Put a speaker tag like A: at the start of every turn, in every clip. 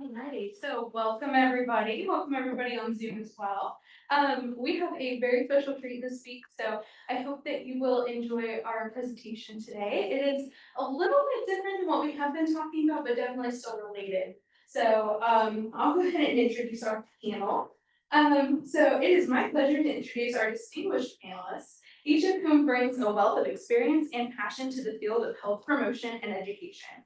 A: Alrighty, so welcome everybody. Welcome everybody on Zoom as well. We have a very special treat this week, so I hope that you will enjoy our presentation today. It is a little bit different than what we have been talking about, but definitely still related. So I'll go ahead and introduce our panel. So it is my pleasure to introduce our distinguished panelists, each of whom brings a wealth of experience and passion to the field of health promotion and education.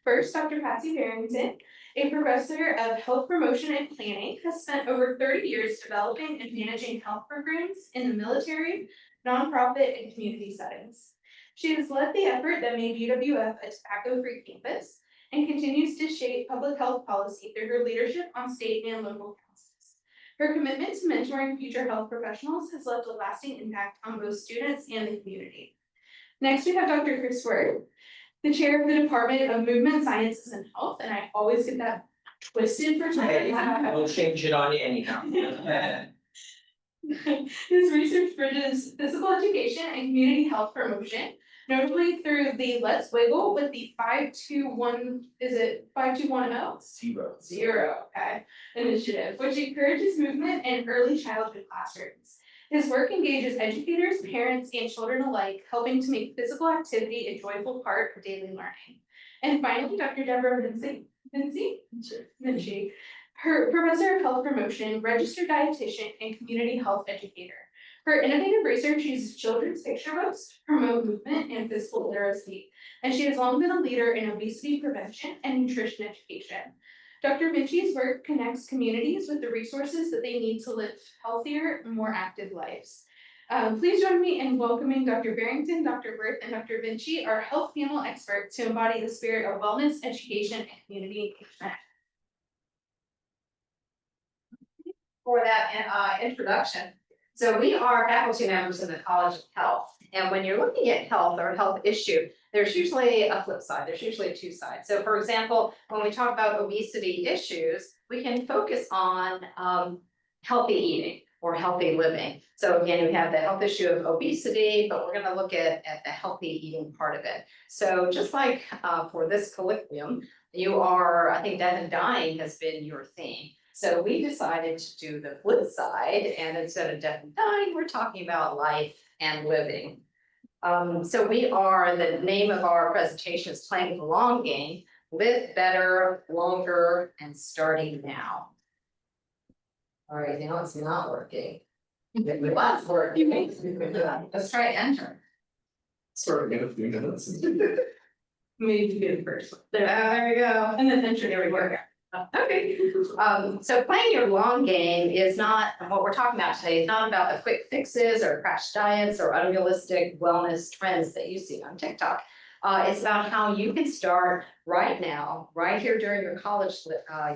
A: First, Dr. Patsy Barrington, a professor of health promotion and planning, has spent over 30 years developing and managing health programs in the military, nonprofit, and community settings. She has led the effort that made UWF a tobacco-free campus and continues to shape public health policy through her leadership on state and local councils. Her commitment to mentoring future health professionals has left a lasting impact on both students and the community. Next, we have Dr. Chris Wirth, the chair of the Department of Movement Sciences and Health, and I always get that twisted for some reason.
B: We'll change it on you anyhow.
A: His research bridges physical education and community health promotion, notably through the Let's Wiggle with the 521, is it 5210? Zero, okay, initiative, which encourages movement in early childhood classrooms. His work engages educators, parents, and children alike, helping to make physical activity a joyful part of daily learning. And finally, Dr. Debra Vinci, her professor of health promotion, registered dietitian, and community health educator. Her innovative research uses children's picture books to promote movement and physical literacy, and she has long been a leader in obesity prevention and nutrition education. Dr. Vinci's work connects communities with the resources that they need to live healthier, more active lives. Please join me in welcoming Dr. Barrington, Dr. Wirth, and Dr. Vinci, our health panel experts, to embody the spirit of wellness, education, and community engagement.
C: For that introduction. So we are faculty members in the College of Health. And when you're looking at health or a health issue, there's usually a flip side. There's usually two sides. So for example, when we talk about obesity issues, we can focus on healthy eating or healthy living. So again, we have the health issue of obesity, but we're going to look at the healthy eating part of it. So just like for this colloquium, you are, I think death and dying has been your theme. So we decided to do the flip side, and instead of death and dying, we're talking about life and living. So the name of our presentation is Playing the Long Game, Live Better, Longer, and Starting Now. All right, now it's not working. It was working. Let's try enter.
B: Sorry, in a few minutes.
A: Maybe do the first one.
C: There we go.
A: And then enter.
C: There we go. Okay, so playing your long game is not what we're talking about today. It's not about the quick fixes or crash diets or unrealistic wellness trends that you see on TikTok. It's about how you can start right now, right here during your college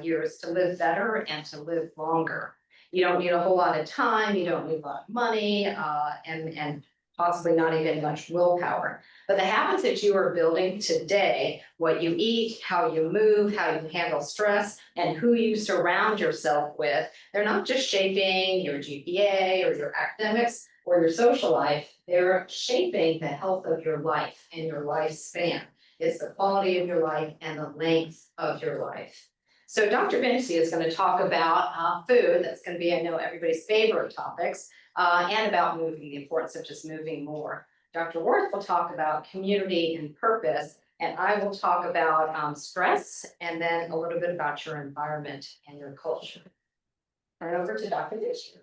C: years, to live better and to live longer. You don't need a whole lot of time. You don't need a lot of money, and possibly not even much willpower. But the habits that you are building today, what you eat, how you move, how you handle stress, and who you surround yourself with, they're not just shaping your GPA or your academics or your social life, they're shaping the health of your life and your lifespan. It's the quality of your life and the length of your life. So Dr. Vinci is going to talk about food. That's going to be, I know, everybody's favorite topics. And about moving, the importance of just moving more. Dr. Wirth will talk about community and purpose, and I will talk about stress, and then a little bit about your environment and your culture. Turn over to Dr. Vinci.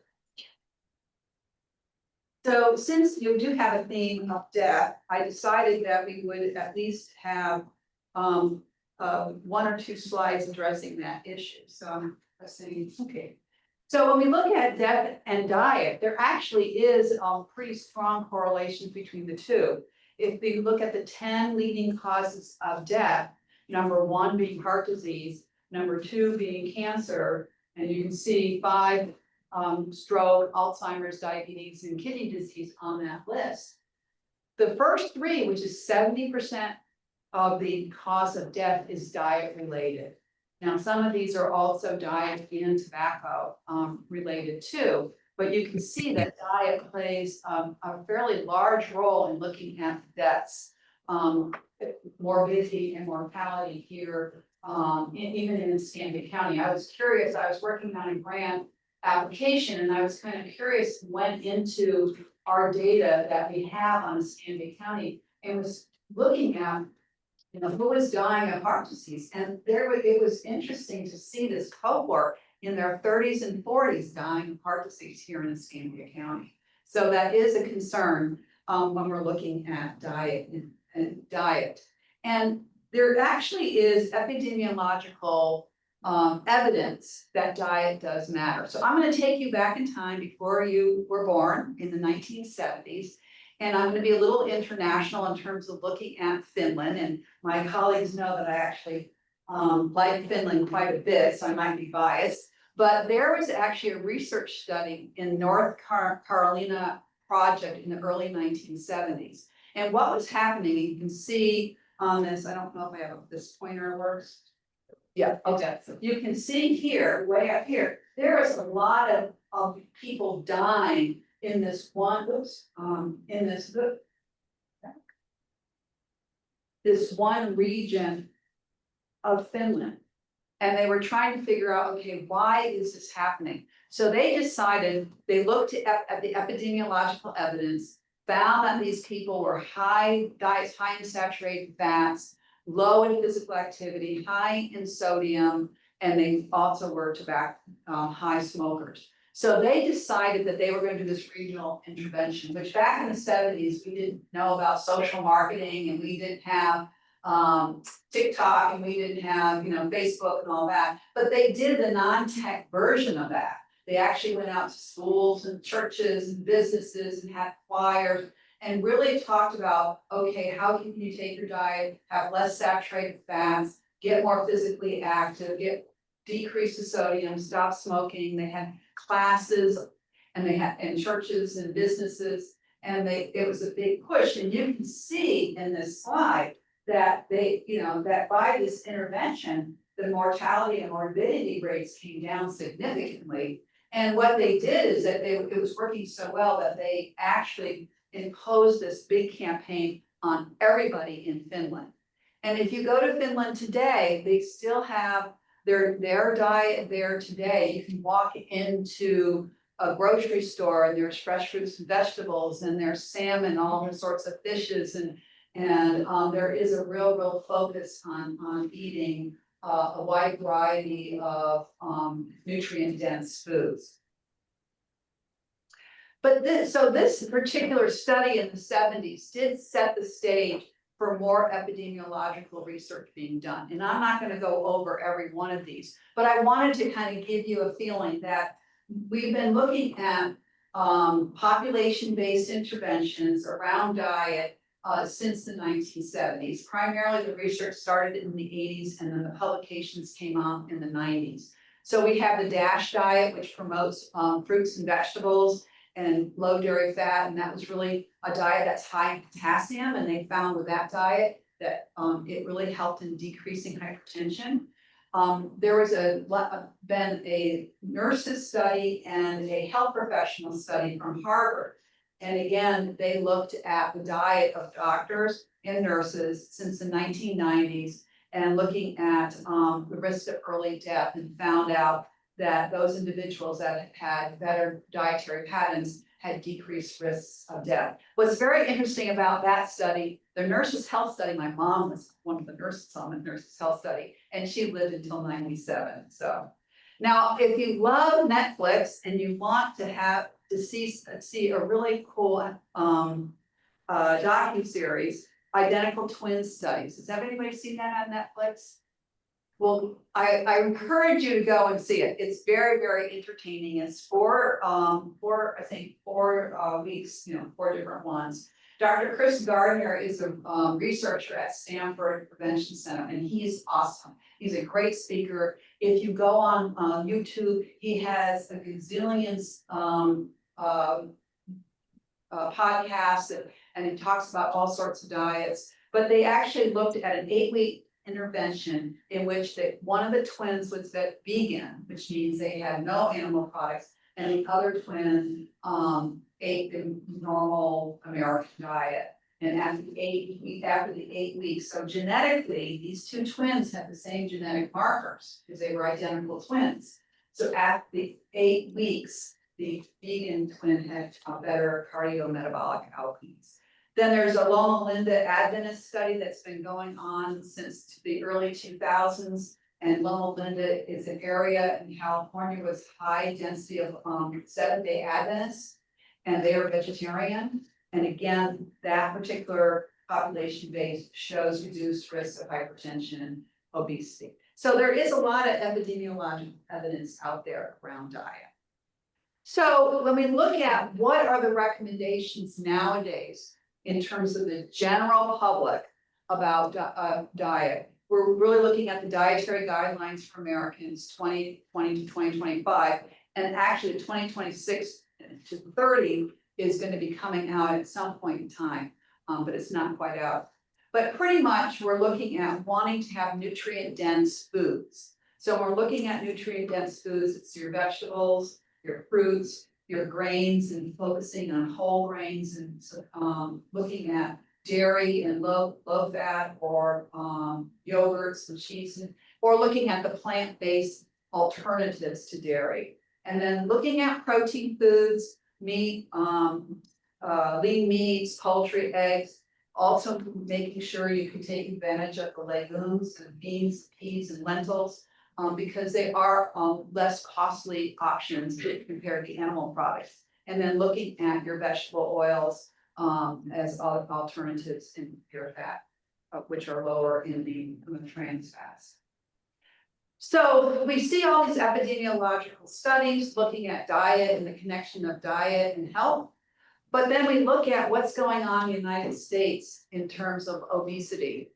D: So since you do have a theme of death, I decided that we would at least have one or two slides addressing that issue. So I'm saying, okay. So when we look at death and diet, there actually is a pretty strong correlation between the two. If we look at the 10 leading causes of death, number 1 being heart disease, number 2 being cancer, and you can see 5 stroke, Alzheimer's, diabetes, and kidney disease on that list. The first 3, which is 70% of the cause of death, is diet related. Now, some of these are also diet and tobacco related too, but you can see that diet plays a fairly large role in looking at deaths, morbidity and mortality here even in Escambia County. I was curious, I was working on a grant application and I was kind of curious, went into our data that we have on Escambia County and was looking at, you know, who was dying of heart disease. And it was interesting to see this cohort in their 30s and 40s dying of heart disease here in Escambia County. So that is a concern when we're looking at diet and diet. And there actually is epidemiological evidence that diet does matter. So I'm going to take you back in time before you were born in the 1970s. And I'm going to be a little international in terms of looking at Finland. And my colleagues know that I actually like Finland quite a bit, so I might be biased. But there was actually a research study in North Carolina project in the early 1970s. And what was happening, you can see on this, I don't know if I have this pointer works. Yeah, okay. You can see here, way up here, there is a lot of people dying in this one, this one region of Finland. And they were trying to figure out, okay, why is this happening? So they decided, they looked at the epidemiological evidence, found that these people were diets high in saturated fats, low in physical activity, high in sodium, and they also were tobacco, high smokers. So they decided that they were going to do this regional intervention, which back in the 70s, we didn't know about social marketing and we didn't have TikTok and we didn't have, you know, Facebook and all that, but they did the non-tech version of that. They actually went out to schools and churches and businesses and had flyers and really talked about, okay, how can you take your diet, have less saturated fats, get more physically active, decrease the sodium, stop smoking. They had classes and they had in churches and businesses, and it was a big push. And you can see in this slide that that by this intervention, the mortality and morbidity rates came down significantly. And what they did is that it was working so well that they actually imposed this big campaign on everybody in Finland. And if you go to Finland today, they still have their diet there today. You can walk into a grocery store and there's fresh fruits and vegetables and there's salmon, all sorts of fishes, and there is a real focus on eating a wide variety of nutrient dense foods. But this particular study in the 70s did set the stage for more epidemiological research being done. And I'm not going to go over every one of these, but I wanted to kind of give you a feeling that we've been looking at population-based interventions around diet since the 1970s. Primarily the research started in the 80s and then the publications came out in the 90s. So we have the DASH diet, which promotes fruits and vegetables and low dairy fat, and that was really a diet that's high in potassium, and they found with that diet that it really helped in decreasing hypertension. There was been a nurses study and a health professional study from Harvard. And again, they looked at the diet of doctors and nurses since the 1990s and looking at the risk of early death, and found out that those individuals that had better dietary patterns had decreased risks of death. What's very interesting about that study, the nurses' health study, my mom was one of the nurses on the nurses' health study, and she lived until 97. So now, if you love Netflix and you want to see a really cool docuseries, Identical Twin Studies. Has everybody seen that on Netflix? Well, I encourage you to go and see it. It's very entertaining. It's four weeks, 4 different ones. Dr. Chris Gardner is a researcher at Stanford Prevention Center, and he's awesome. He's a great speaker. If you go on YouTube, he has a gazillion podcasts, and he talks about all sorts of diets. But they actually looked at an 8-week intervention in which one of the twins was vegan, which means they had no animal products, and the other twin ate the normal American diet. And after the 8 weeks, so genetically, these two twins have the same genetic markers because they were identical twins. So at the 8 weeks, the vegan twin had a better cardiometabolic outcomes. Then there's a Loma Linda Adventist study that's been going on since the early 2000s. And Loma Linda is an area in California with high density of Seventh-day Adventists, and they are vegetarian. And again, that particular population base shows reduced risk of hypertension and obesity. So there is a lot of epidemiological evidence out there around diet. So when we look at what are the recommendations nowadays in terms of the general public about diet, we're really looking at the dietary guidelines for Americans 2020 to 2025, and actually 2026 to 30 is going to be coming out at some point in time, but it's not quite out. But pretty much we're looking at wanting to have nutrient-dense foods. So when we're looking at nutrient-dense foods, it's your vegetables, your fruits, your grains, and focusing on whole grains, and looking at dairy and low fat, or yogurts and cheese, or looking at the plant-based alternatives to dairy. And then looking at protein foods, meat, lean meats, poultry, eggs, also making sure you can take advantage of the legumes and beans, peas, and lentils, because they are less costly options compared to animal products. And then looking at your vegetable oils as alternatives in pure fat, which are lower in the trans fats. So we see all these epidemiological studies looking at diet and the connection of diet and health. But then we look at what's going on in the United States in terms of obesity.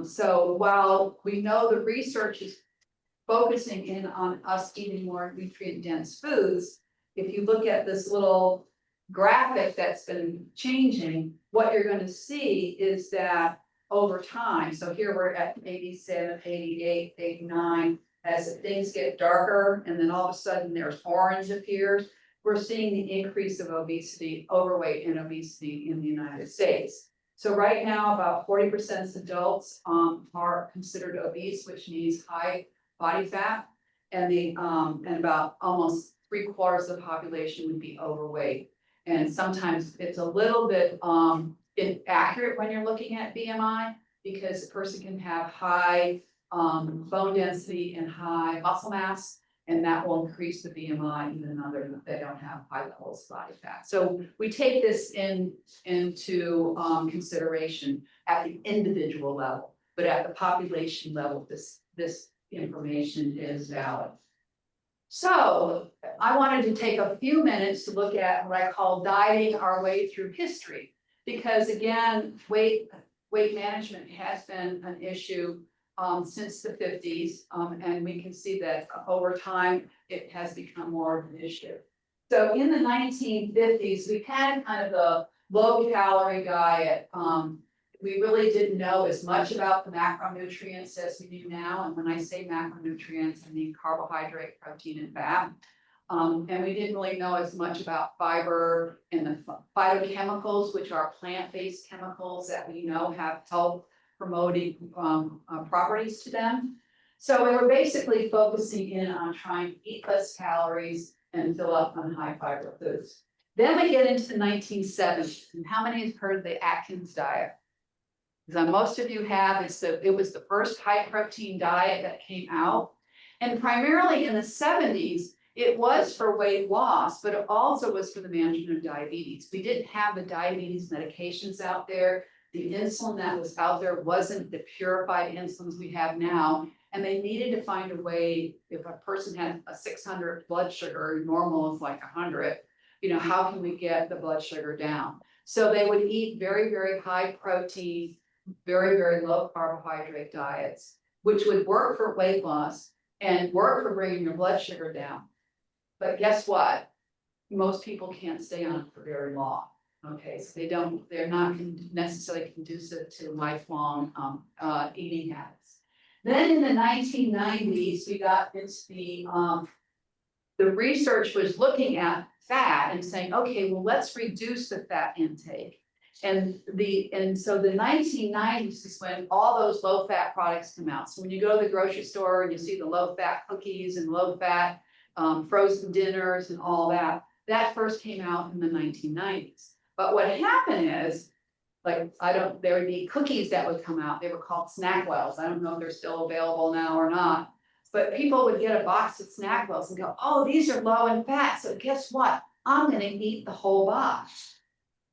D: So while we know the research is focusing in on us eating more nutrient-dense foods, if you look at this little graphic that's been changing, what you're going to see is that over time, so here we're at 87, 88, 89, as things get darker and then all of a sudden there's orange appears, we're seeing the increase of obesity, overweight and obesity in the United States. So right now, about 40% of adults are considered obese, which means high body fat, and about almost 3/4 of the population would be overweight. And sometimes it's a little bit inaccurate when you're looking at BMI, because a person can have high bone density and high muscle mass, and that will increase the BMI even though they don't have high levels of body fat. So we take this into consideration at the individual level, but at the population level, this information is valid. So I wanted to take a few minutes to look at what I call dieting our way through history, because again, weight management has been an issue since the 50s, and we can see that over time it has become more of an issue. So in the 1950s, we had kind of the low-calorie diet. We really didn't know as much about the macronutrients as we do now. And when I say macronutrients, I mean carbohydrate, protein, and fat. And we didn't really know as much about fiber and the phytochemicals, which are plant-based chemicals that we know have health promoting properties to them. So we were basically focusing in on trying to eat less calories and fill up on high fiber foods. Then we get into the 1970s, and how many have heard of the Atkins diet? Because most of you have. It was the first high protein diet that came out, and primarily in the 70s, it was for weight loss, but it also was for the management of diabetes. We didn't have the diabetes medications out there. The insulin that was out there wasn't the purified insulins we have now. And they needed to find a way, if a person had a 600 blood sugar, normal is like 100, how can we get the blood sugar down? So they would eat very, very high protein, very, very low carbohydrate diets, which would work for weight loss and work for bringing your blood sugar down. But guess what? Most people can't stay on it for very long. Okay, so they're not necessarily conducive to lifelong eating habits. Then in the 1990s, we got into the research was looking at fat and saying, okay, well, let's reduce the fat intake. And so the 1990s is when all those low-fat products come out. So when you go to the grocery store and you see the low-fat cookies and low-fat frozen dinners and all that, that first came out in the 1990s. But what happened is, like, there would be cookies that would come out. They were called Snackwells. I don't know if they're still available now or not. But people would get a box of Snackwells and go, oh, these are low in fat. So guess what? I'm gonna eat the whole box.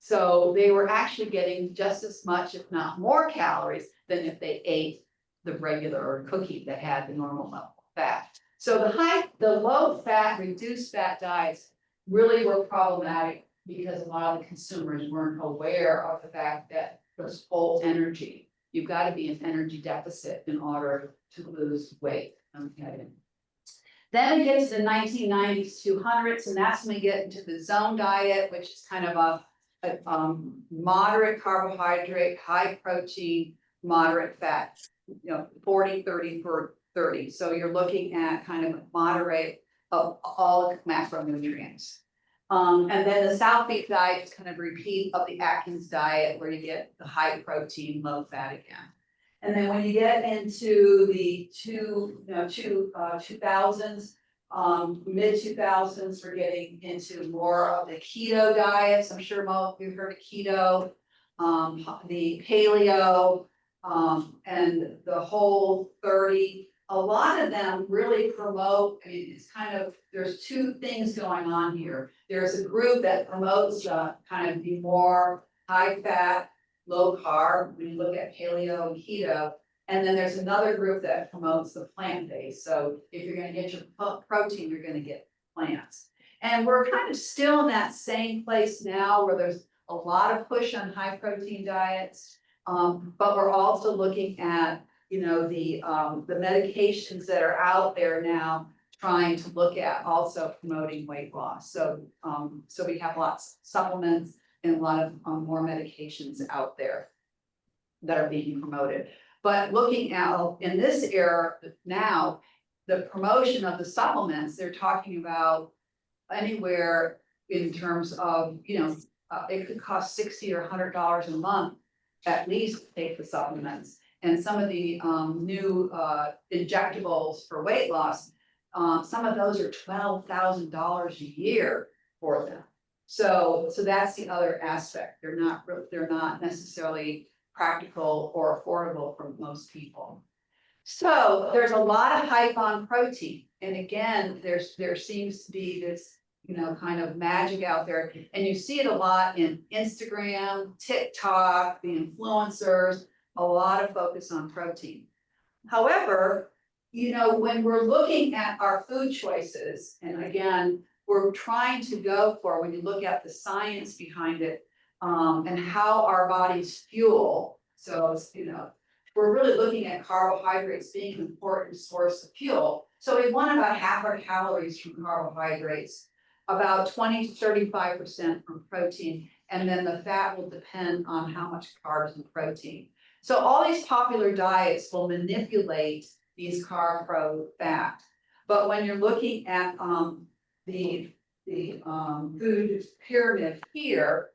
D: So they were actually getting just as much, if not more calories than if they ate the regular cookie that had the normal level of fat. So the low fat, reduced fat diets really were problematic because a lot of the consumers weren't aware of the fact that there's full energy. You've got to be in energy deficit in order to lose weight. Okay. Then we get to the 1990s, 200s, and that's when we get into the zone diet, which is kind of a moderate carbohydrate, high protein, moderate fat, 40, 30, 30. So you're looking at kind of moderate of all macronutrients. And then the South Beef diet is kind of a repeat of the Atkins diet where you get the high protein, low fat again. And then when you get into the 2000s, mid 2000s, we're getting into more of the keto diets. I'm sure most of you heard of keto, the paleo, and the whole 30. A lot of them really promote, I mean, it's kind of, there's two things going on here. There's a group that promotes kind of the more high fat, low carb, when you look at paleo and keto. And then there's another group that promotes the plant-based. So if you're going to get your protein, you're going to get plants. And we're kind of still in that same place now where there's a lot of push on high protein diets. But we're also looking at, the medications that are out there now trying to look at also promoting weight loss. So, so we have lots of supplements and a lot of more medications out there that are being promoted. But looking at in this era now, the promotion of the supplements, they're talking about anywhere in terms of, it could cost $60 or $100 a month at least to take the supplements. And some of the new injectables for weight loss, some of those are $12,000 a year for them. So that's the other aspect. They're not necessarily practical or affordable for most people. So there's a lot of hype on protein. And again, there seems to be this, kind of magic out there. And you see it a lot in Instagram, TikTok, the influencers, a lot of focus on protein. However, when we're looking at our food choices, and again, we're trying to go for, when you look at the science behind it, and how our bodies fuel. So, we're really looking at carbohydrates being an important source of fuel. So we want about half our calories from carbohydrates, about 20 to 35% from protein, and then the fat will depend on how much carbs and protein. So all these popular diets will manipulate these carb, pro, fat. But when you're looking at the food pyramid here,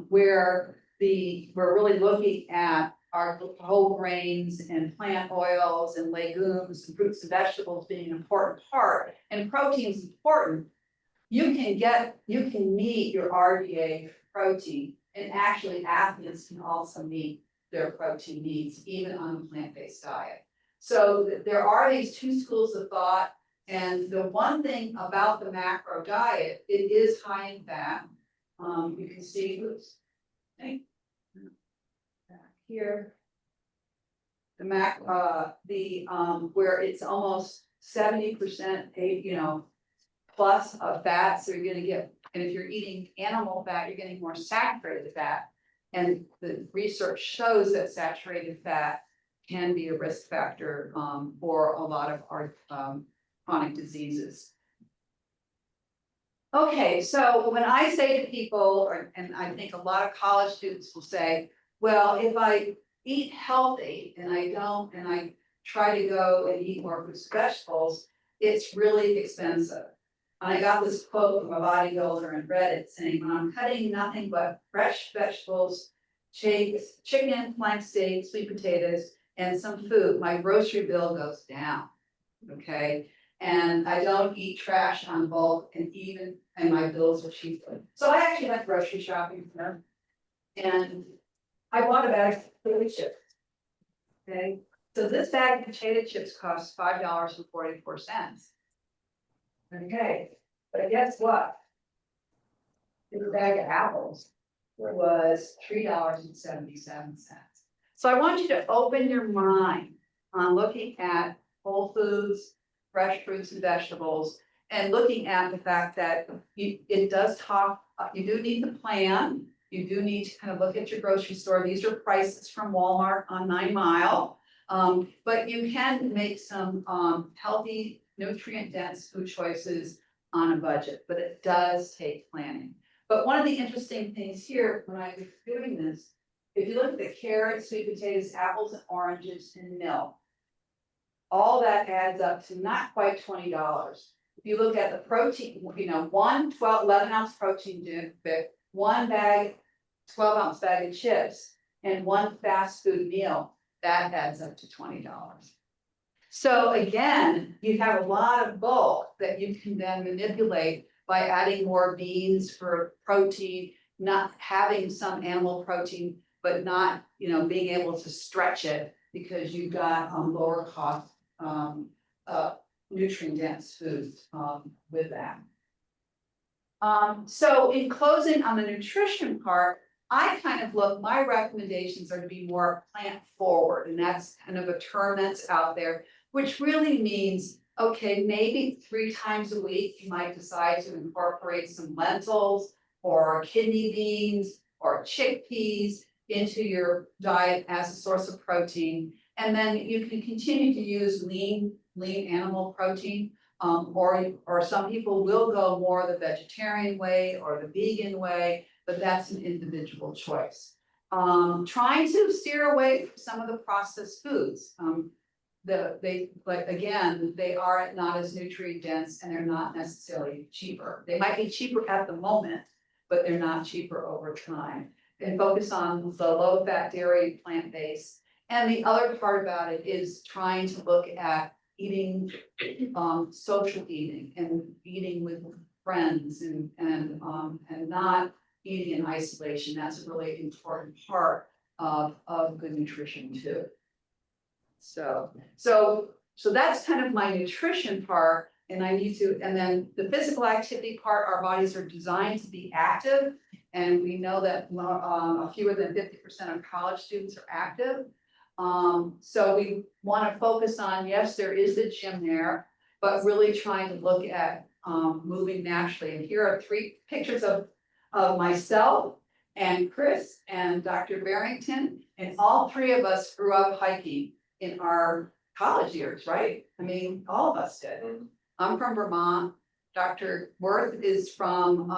D: where we're really looking at our whole grains and plant oils and legumes and fruits and vegetables being an important part, and protein is important. You can meet your RDA protein, and actually athletes can also meet their protein needs, even on a plant-based diet. So there are these two schools of thought, and the one thing about the macro diet, it is high in fat. You can see, back here, where it's almost 70%, plus of fat. So you're going to get, and if you're eating animal fat, you're getting more saturated fat. And the research shows that saturated fat can be a risk factor for a lot of our chronic diseases. Okay, so when I say to people, and I think a lot of college students will say, well, if I eat healthy and I try to go and eat more fruits and vegetables, it's really expensive. And I got this quote from a bodybuilder and read it saying, when I'm cutting nothing but fresh vegetables, chicken, flank steak, sweet potatoes, and some food, my grocery bill goes down. Okay, and I don't eat trash on bulk and my bills are cheaper. So I actually went grocery shopping for them. And I bought a bag of potato chips. Okay, so this bag of potato chips costs $5.44. Okay, but guess what? This bag of apples was $3.77. So I want you to open your mind on looking at whole foods, fresh fruits and vegetables, and looking at the fact that it does talk, you do need to plan. You do need to kind of look at your grocery store. These are prices from Walmart on 9 Mile. But you can make some healthy, nutrient dense food choices on a budget, but it does take planning. But one of the interesting things here, when I was doing this, if you look at the carrots, sweet potatoes, apples and oranges and milk, all that adds up to not quite $20. If you look at the protein, you know, 11 ounce protein drink, one bag, 12-ounce bag of chips, and one fast food meal, that adds up to $20. So again, you have a lot of bulk that you can then manipulate by adding more beans for protein, not having some animal protein, but not, you know, being able to stretch it because you've got lower cost nutrient dense foods with that. So in closing on the nutrition part, I kind of my recommendations are to be more plant forward, and that's kind of a term that's out there, which really means, okay, maybe 3 times a week, you might decide to incorporate some lentils or kidney beans or chickpeas into your diet as a source of protein. And then you can continue to use lean animal protein, or some people will go more the vegetarian way or the vegan way, but that's an individual choice. Trying to steer away from some of the processed foods. They are not as nutrient dense and they're not necessarily cheaper. They might be cheaper at the moment, but they're not cheaper over time. And focus on the low fat dairy, plant-based. And the other part about it is trying to look at eating, social eating and eating with friends and not eating in isolation. That's a really important part of good nutrition too. So that's kind of my nutrition part, and and then the physical activity part, our bodies are designed to be active. And we know that fewer than 50% of college students are active. So we want to focus on, yes, there is the gym there, but really trying to look at moving naturally. And here are 3 pictures of myself and Chris and Dr. Barrington, and all 3 of us grew up hiking in our college years, right? I mean, all of us did. I'm from Vermont. Dr. Wirth is from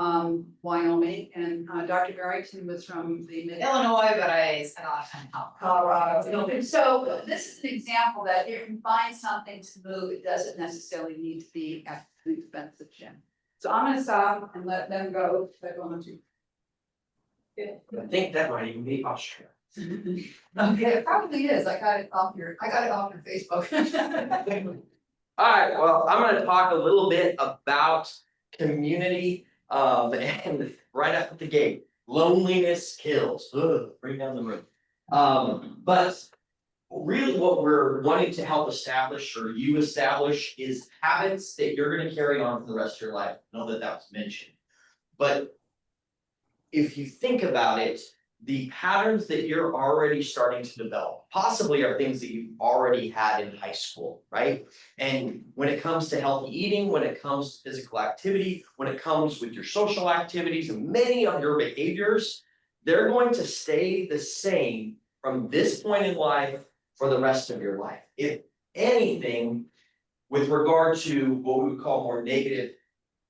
D: Wyoming, and Dr. Barrington was from the
C: Illinois, but I spent a lot of time in
D: Colorado. So this is an example that if you find something to move, it doesn't necessarily need to be at an expensive gym. So I'm gonna stop and let them go if they want to.
B: I think that might even be Austria.
D: Okay, it probably is. I got it off your Facebook.
B: All right, well, I'm gonna talk a little bit about community, and right up the gate, loneliness kills. Ugh, bring down the room. But really what we're wanting to help establish, or you establish, is habits that you're gonna carry on for the rest of your life. I know that was mentioned. But if you think about it, the patterns that you're already starting to develop possibly are things that you've already had in high school, right? And when it comes to healthy eating, when it comes to physical activity, when it comes with your social activities, and many of your behaviors, they're going to stay the same from this point in life for the rest of your life. If anything, with regard to what we would call more negative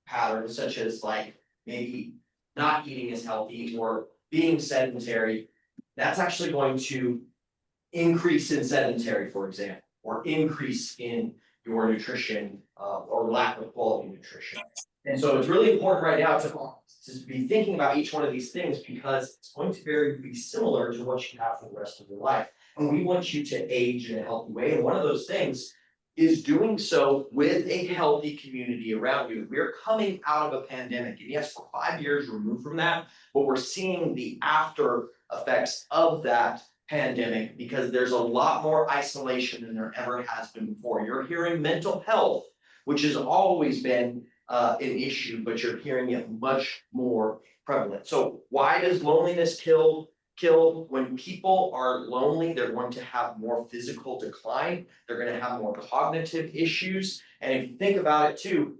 B: patterns, such as like maybe not eating as healthy or being sedentary, that's actually going to increase in sedentary, for example, or increase in your nutrition or lack of quality nutrition. And so it's really important right now to be thinking about each one of these things because it's going to be similar to what you have for the rest of your life. And we want you to age in a healthy way. And one of those things is doing so with a healthy community around you. We're coming out of a pandemic. And yes, we're 5 years removed from that, but we're seeing the after effects of that pandemic because there's a lot more isolation than there ever has been before. You're hearing mental health, which has always been an issue, but you're hearing it much more prevalent. So why does loneliness kill? When people are lonely, they're going to have more physical decline, they're going to have more cognitive issues. And if you think about it too,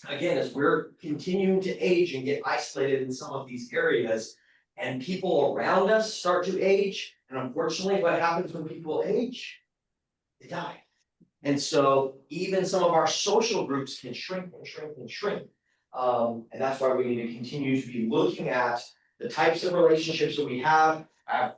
B: again, as we're continuing to age and get isolated in some of these areas, and people around us start to age, and unfortunately, what happens when people age? They die. And so even some of our social groups can shrink and shrink and shrink. And that's why we need to continue to be looking at the types of relationships that we have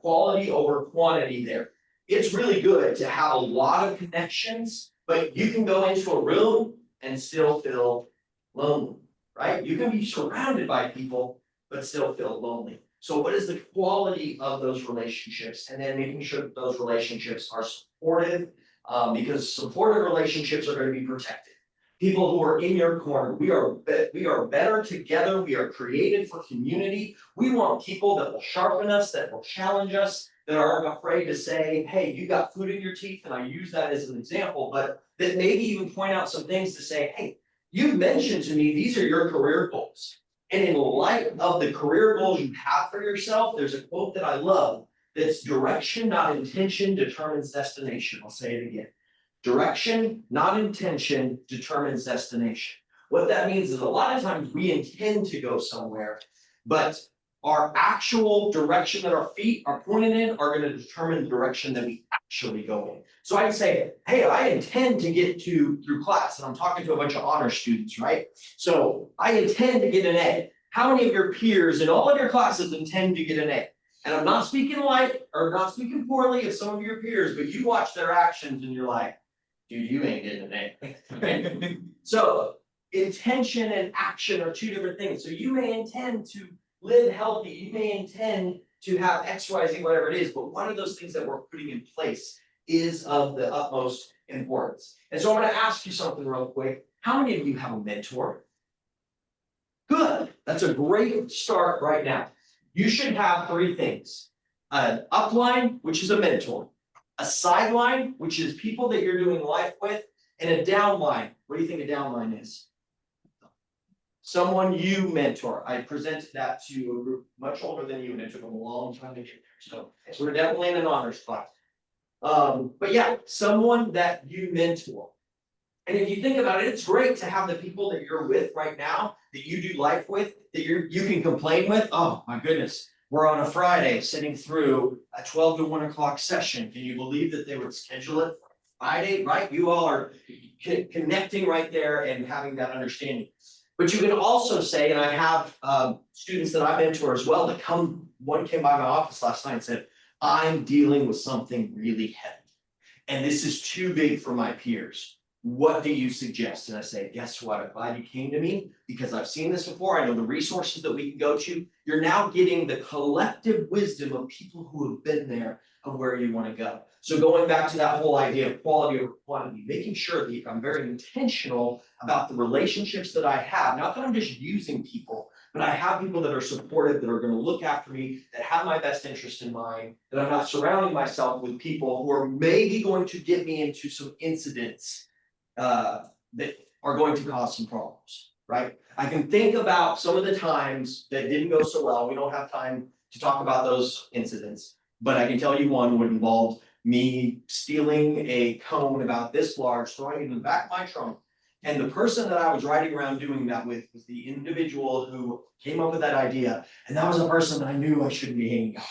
B: quality over quantity there. It's really good to have a lot of connections, but you can go into a room and still feel lonely, right? You can be surrounded by people, but still feel lonely. So what is the quality of those relationships? And then making sure that those relationships are supportive, because supportive relationships are going to be protected. People who are in your corner, we are better together. We are created for community. We want people that will sharpen us, that will challenge us, that aren't afraid to say, hey, you got food in your teeth, and I use that as an example, but that maybe even point out some things to say, hey, you mentioned to me these are your career goals. And in light of the career goals you have for yourself, there's a quote that I love that's direction, not intention, determines destination. I'll say it again. Direction, not intention, determines destination. What that means is a lot of times we intend to go somewhere, but our actual direction that our feet are pointed in are going to determine the direction that we actually go in. So I can say, hey, I intend to get through class, and I'm talking to a bunch of honor students, right? So I intend to get an A. How many of your peers in all of your classes intend to get an A? And I'm not speaking light or not speaking poorly of some of your peers, but you watch their actions and you're like, dude, you ain't getting an A. So intention and action are two different things. So you may intend to live healthy, you may intend to have X, Y, Z, whatever it is, but one of those things that we're putting in place is of the utmost importance. And so I'm going to ask you something real quick. How many of you have a mentor? Good. That's a great start right now. You should have 3 things. An upline, which is a mentor. A sideline, which is people that you're doing life with. And a downline. What do you think a downline is? Someone you mentor. I presented that to a group much older than you, and it took them a long time to get there. So we're definitely in an honors class. But yeah, someone that you mentor. And if you think about it, it's great to have the people that you're with right now, that you do life with, that you can complain with. Oh my goodness, we're on a Friday sitting through a 12 to 1 o'clock session. Can you believe that they would schedule it for Friday, right? You all are connecting right there and having that understanding. But you can also say, and I have students that I mentor as well, one came by my office last night and said, I'm dealing with something really heavy. And this is too big for my peers. What do you suggest? And I say, guess what? I'm glad you came to me because I've seen this before. I know the resources that we can go to. You're now getting the collective wisdom of people who have been there of where you want to go. So going back to that whole idea of quality over quantity, making sure that I'm very intentional about the relationships that I have. Not that I'm just using people, but I have people that are supportive, that are going to look after me, that have my best interest in mind, that I'm not surrounding myself with people who are maybe going to get me into some incidents that are going to cause some problems, right? I can think about some of the times that didn't go so well. We don't have time to talk about those incidents, but I can tell you one would involve me stealing a cone about this large, throwing it in the back of my trunk. And the person that I was riding around doing that with was the individual who came up with that idea. And that was a person that I knew I shouldn't be hanging out,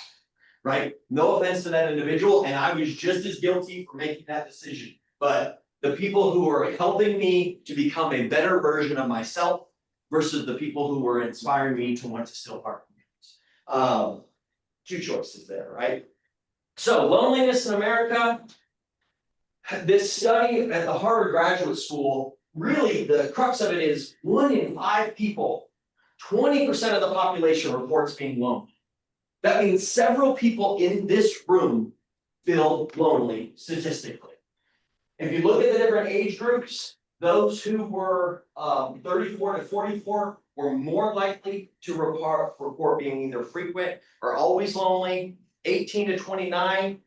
B: right? No offense to that individual. And I was just as guilty for making that decision. But the people who are helping me to become a better version of myself versus the people who were inspiring me to want to steal parking meters. 2 choices there, right? So loneliness in America, this study at the Harvard Graduate School really, the crux of it is 1 in 5 people, 20% of the population reports being lonely. That means several people in this room feel lonely statistically. If you look at the different age groups, those who were 34 to 44 were more likely to report being either frequent or always lonely. 18 to 29,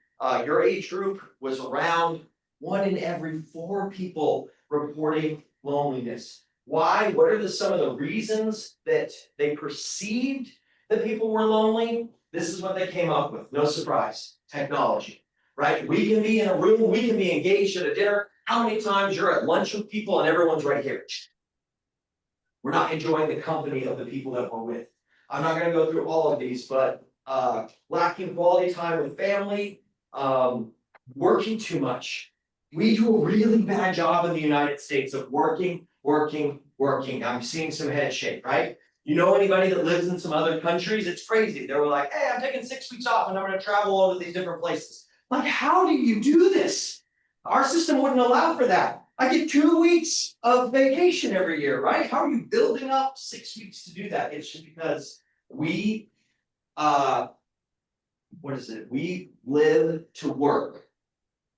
B: your age group was around 1 in every 4 people reporting loneliness. Why? What are some of the reasons that they perceived that people were lonely? This is what they came up with. No surprise, technology, right? We can be in a room, we can be engaged at a dinner. How many times you're at lunch with people and everyone's right here? We're not enjoying the company of the people that we're with. I'm not gonna go through all of these, but lacking quality time with family, working too much. We do a really bad job in the United States of working. I'm seeing some head shake, right? You know anybody that lives in some other countries? It's crazy. They were like, hey, I'm taking 6 weeks off and I'm gonna travel all over these different places. Like, how do you do this? Our system wouldn't allow for that. I get 2 weeks of vacation every year, right? How are you building up 6 weeks to do that? It's just because we, we live to work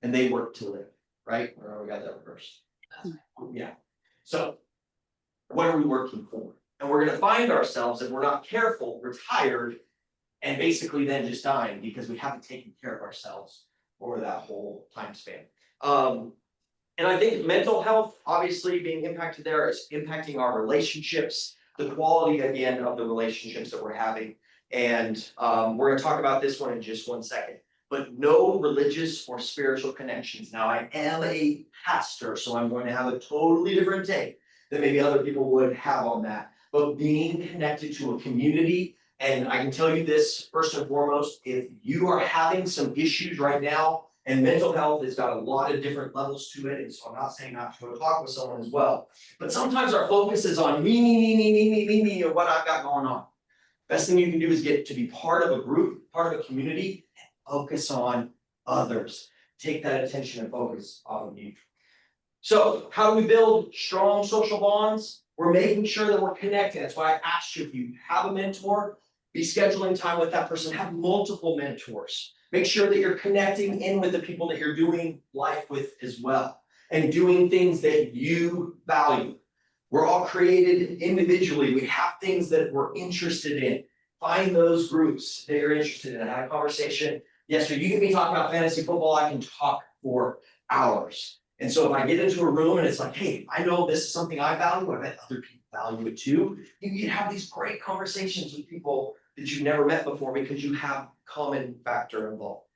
B: and they work to live, right? Or we got that reversed. Yeah. So what are we working for? And we're gonna find ourselves, if we're not careful, retired and basically then just dying because we haven't taken care of ourselves over that whole time span. And I think mental health, obviously being impacted there, is impacting our relationships, the quality again of the relationships that we're having. And we're gonna talk about this one in just 1 second. But no religious or spiritual connections. Now, I am a pastor, so I'm going to have a totally different take than maybe other people would have on that. But being connected to a community, and I can tell you this first and foremost, if you are having some issues right now, and mental health has got a lot of different levels to it, and so I'm not saying not to go talk with someone as well. But sometimes our focus is on me, or what I've got going on. Best thing you can do is get to be part of a group, part of a community, and focus on others. Take that attention and focus on you. So how do we build strong social bonds? We're making sure that we're connecting. That's why I asked you, if you have a mentor, be scheduling time with that person, have multiple mentors. Make sure that you're connecting in with the people that you're doing life with as well, and doing things that you value. We're all created individually. We have things that we're interested in. Find those groups that you're interested in. I had a conversation yesterday. You can be talking about fantasy football. I can talk for hours. And so if I get into a room and it's like, hey, I know this is something I value, I bet other people value it too. You can have these great conversations with people that you've never met before because you have common factor involved.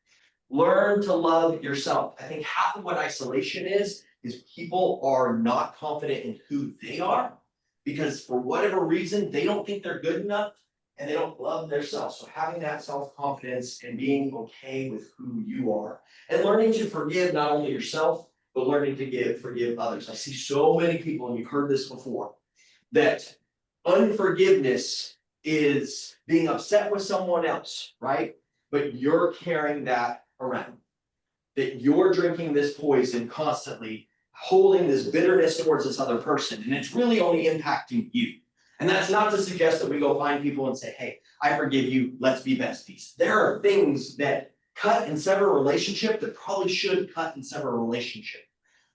B: Learn to love yourself. I think half of what isolation is people are not confident in who they are because for whatever reason, they don't think they're good enough and they don't love themselves. So having that self-confidence and being okay with who you are and learning to forgive not only yourself, but learning to forgive others. I see so many people, and you've heard this before, that unforgiveness is being upset with someone else, right? But you're carrying that around. That you're drinking this poison constantly, holding this bitterness towards this other person, and it's really only impacting you. And that's not to suggest that we go find people and say, hey, I forgive you, let's be besties. There are things that cut and sever a relationship that probably should cut and sever a relationship.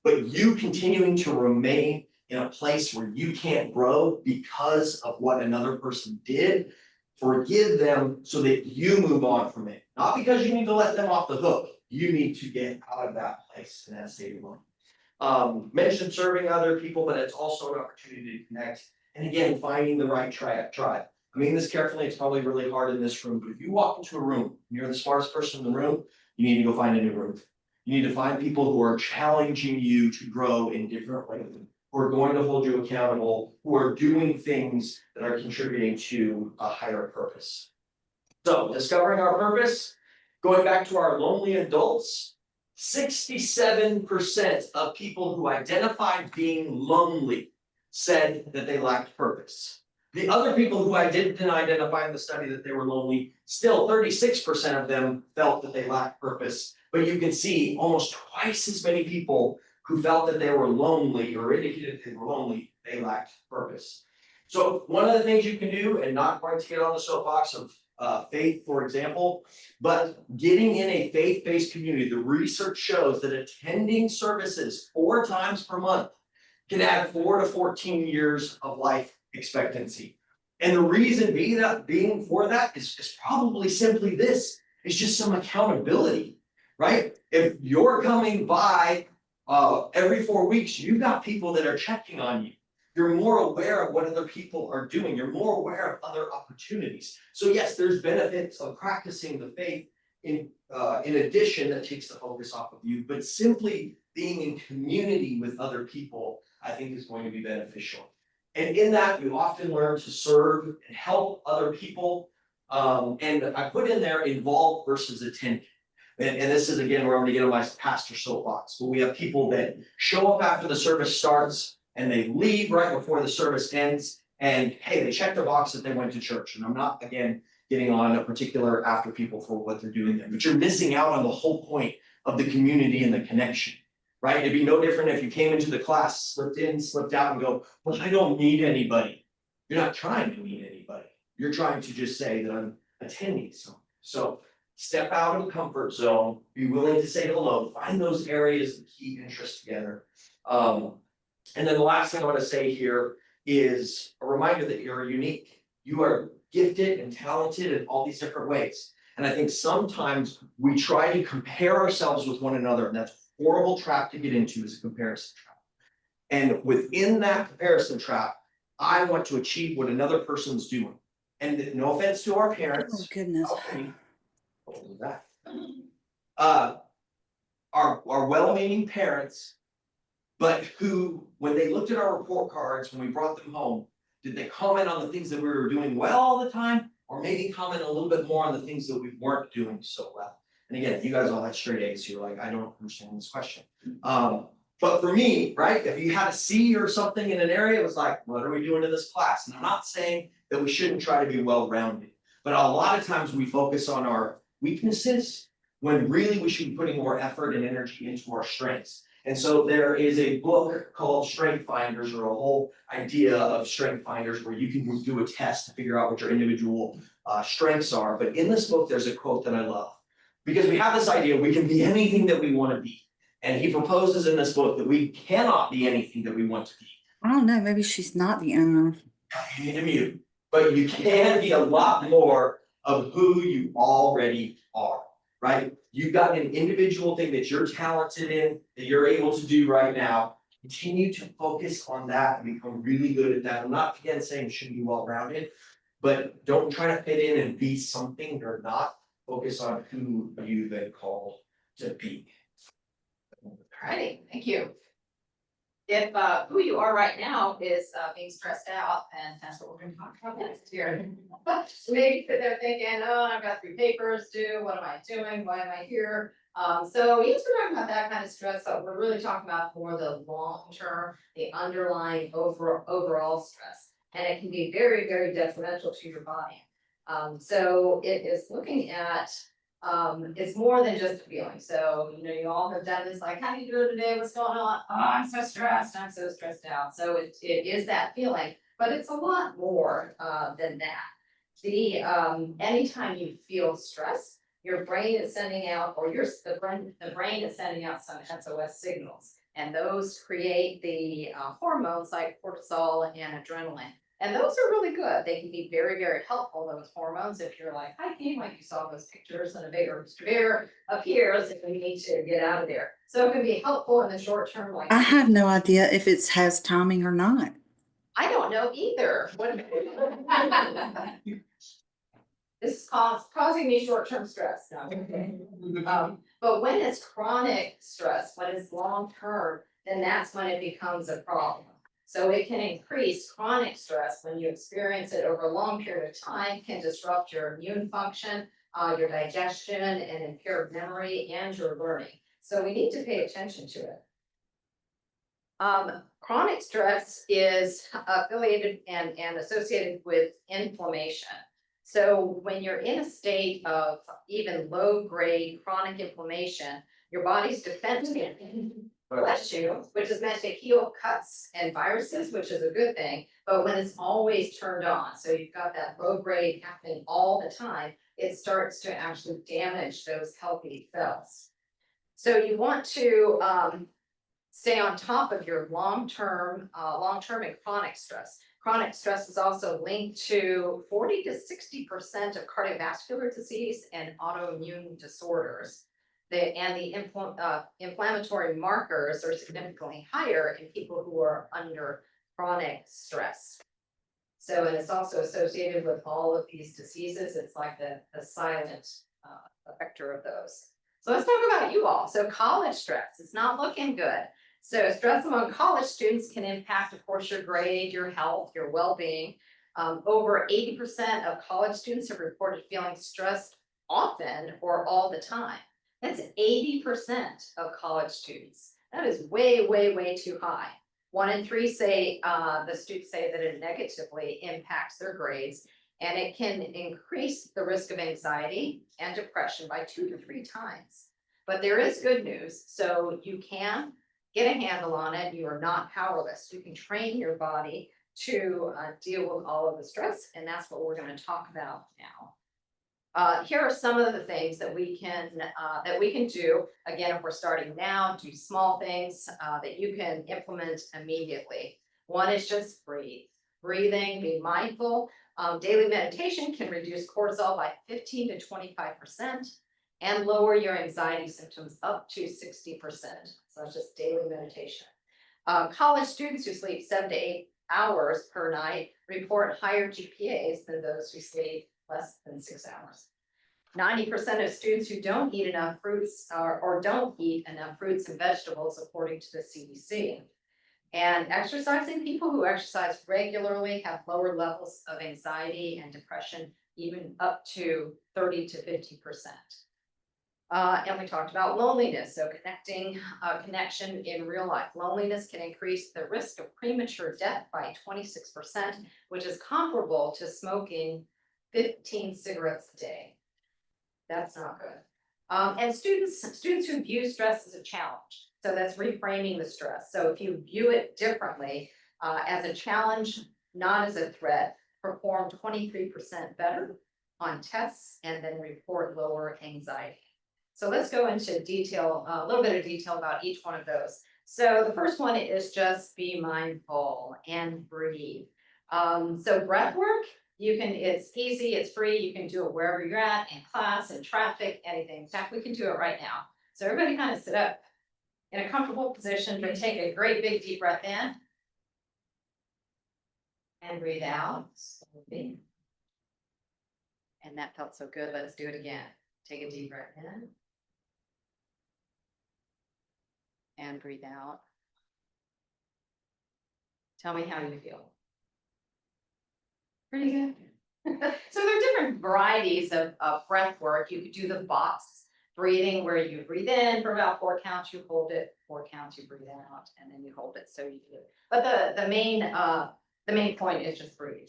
B: But you continuing to remain in a place where you can't grow because of what another person did, forgive them so that you move on from it. Not because you need to let them off the hook. You need to get out of that place in that state of mind. Mentioned serving other people, but it's also an opportunity to connect. And again, finding the right tribe. I mean this carefully, it's probably really hard in this room, but if you walk into a room and you're the smartest person in the room, you need to go find a new room. You need to find people who are challenging you to grow in different ways, who are going to hold you accountable, who are doing things that are contributing to a higher purpose. So discovering our purpose, going back to our lonely adults, 67% of people who identified being lonely said that they lacked purpose. The other people who didn't identify in the study that they were lonely, still 36% of them felt that they lacked purpose. But you can see almost twice as many people who felt that they were lonely or indicated they were lonely, they lacked purpose. So one of the things you can do, and not quite to get on the soapbox of faith, for example, but getting in a faith-based community, the research shows that attending services 4 times per month can add 4 to 14 years of life expectancy. And the reason being for that is probably simply this, it's just some accountability, right? If you're coming by every 4 weeks, you've got people that are checking on you. You're more aware of what other people are doing. You're more aware of other opportunities. So yes, there's benefits of practicing the faith in addition that takes the focus off of you, but simply being in community with other people, I think is going to be beneficial. And in that, you often learn to serve and help other people. And I put in there involved versus attending. And this is again where I'm gonna get on my pastor soapbox, but we have people that show up after the service starts and they leave right before the service ends. And hey, they check the box that they went to church. And I'm not, again, getting on a particular after people for what they're doing there, but you're missing out on the whole point of the community and the connection, right? It'd be no different if you came into the class, slipped in, slipped out and go, well, I don't need anybody. You're not trying to meet anybody. You're trying to just say that I'm attending something. So step out of the comfort zone, be willing to say hello, find those areas that keep interest together. And then the last thing I want to say here is a reminder that you're unique. You are gifted and talented in all these different ways. And I think sometimes we try to compare ourselves with one another, and that's a horrible trap to get into, is a comparison trap. And within that comparison trap, I want to achieve what another person's doing. And no offense to our parents.
E: Oh, goodness.
B: What was that? Our well-meaning parents, but who, when they looked at our report cards, when we brought them home, did they comment on the things that we were doing well all the time? Or maybe comment a little bit more on the things that we weren't doing so well? And again, you guys all had straight A's, so you're like, I don't understand this question. But for me, right, if you had a C or something in an area, it was like, what are we doing in this class? And I'm not saying that we shouldn't try to be well-rounded, but a lot of times we focus on our weaknesses when really we should be putting more effort and energy into our strengths. And so there is a book called Strength Finders, or a whole idea of Strength Finders, where you can do a test to figure out what your individual strengths are. But in this book, there's a quote that I love, because we have this idea we can be anything that we want to be. And he proposes in this book that we cannot be anything that we want to be.
E: I don't know, maybe she's not the owner.
B: You need to mute, but you can be a lot more of who you already are, right? You've got an individual thing that you're talented in, that you're able to do right now. Continue to focus on that and become really good at that. I'm not again saying you shouldn't be well-rounded, but don't try to fit in and be something you're not. Focus on who you've been called to be.
C: Alrighty, thank you. If who you are right now is being stressed out, and that's what we're going to talk about next year. Maybe they're thinking, oh, I've got 3 papers due, what am I doing, why am I here? So yes, we're talking about that kind of stress, but we're really talking about more the long term, the underlying overall stress. And it can be very, very detrimental to your body. So it is looking at it's more than just a feeling. So, you know, you all have done this, like, how do you do it today? What's going on? Oh, I'm so stressed. I'm so stressed out. So it is that feeling, but it's a lot more than that. The anytime you feel stress, your brain is sending out, or the brain is sending out some SOS signals, and those create the hormones like cortisol and adrenaline. And those are really good. They can be very, very helpful, those hormones. If you're like hiking, like you saw those pictures, and a bigger bear appears, and we need to get out of there. So it can be helpful in the short term. Like,
E: I have no idea if it has timing or not.
C: I don't know either. This is causing me short-term stress. No. But when it's chronic stress, when it's long-term, then that's when it becomes a problem. So it can increase chronic stress when you experience it over a long period of time, can disrupt your immune function, your digestion, and impaired memory and your learning. So we need to pay attention to it. Chronic stress is affiliated and associated with inflammation. So when you're in a state of even low-grade chronic inflammation, your body's defense bless you, which is meant to heal cuts and viruses, which is a good thing. But when it's always turned on, so you've got that low grade happening all the time, it starts to actually damage those healthy cells. So you want to stay on top of your long-term and chronic stress. Chronic stress is also linked to 40 to 60% of cardiovascular disease and autoimmune disorders. The inflammatory markers are significantly higher in people who are under chronic stress. So, and it's also associated with all of these diseases. It's like the silent effector of those. So let's talk about you all. So college stress is not looking good. So stress among college students can impact, of course, your grade, your health, your well-being. Over 80% of college students have reported feeling stressed often or all the time. That's 80% of college students. That is way, way, way too high. 1 in 3 say, the students say that it negatively impacts their grades, and it can increase the risk of anxiety and depression by 2 to 3 times. But there is good news. So you can get a handle on it. You are not powerless. You can train your body to deal with all of the stress, and that's what we're going to talk about now. Here are some of the things that we can do. Again, if we're starting now, do small things that you can implement immediately. One is just breathe. Breathing, be mindful. Daily meditation can reduce cortisol by 15 to 25% and lower your anxiety symptoms up to 60%. So that's just daily meditation. College students who sleep 7 to 8 hours per night report higher GPAs than those who sleep less than 6 hours. 90% of students who don't eat enough fruits or don't eat enough fruits and vegetables, according to the CDC. And exercising, people who exercise regularly have lower levels of anxiety and depression, even up to 30 to 50%. And we talked about loneliness, so connection in real life. Loneliness can increase the risk of premature death by 26%, which is comparable to smoking 15 cigarettes a day. That's not good. And students who view stress as a challenge. So that's reframing the stress. So if you view it differently, as a challenge, not as a threat, perform 23% better on tests and then report lower anxiety. So let's go into detail, a little bit of detail about each one of those. So the first one is just be mindful and breathe. So breath work, it's easy, it's free, you can do it wherever you're at, in class, in traffic, anything. In fact, we can do it right now. So everybody kind of sit up in a comfortable position, but take a great big deep breath in. And breathe out slowly. And that felt so good. Let's do it again. Take a deep breath in. And breathe out. Tell me how you feel. Pretty good. So there are different varieties of breath work. You could do the box breathing, where you breathe in for about 4 counts, you hold it, 4 counts, you breathe out, and then you hold it. So you do it. But the main point is just breathe.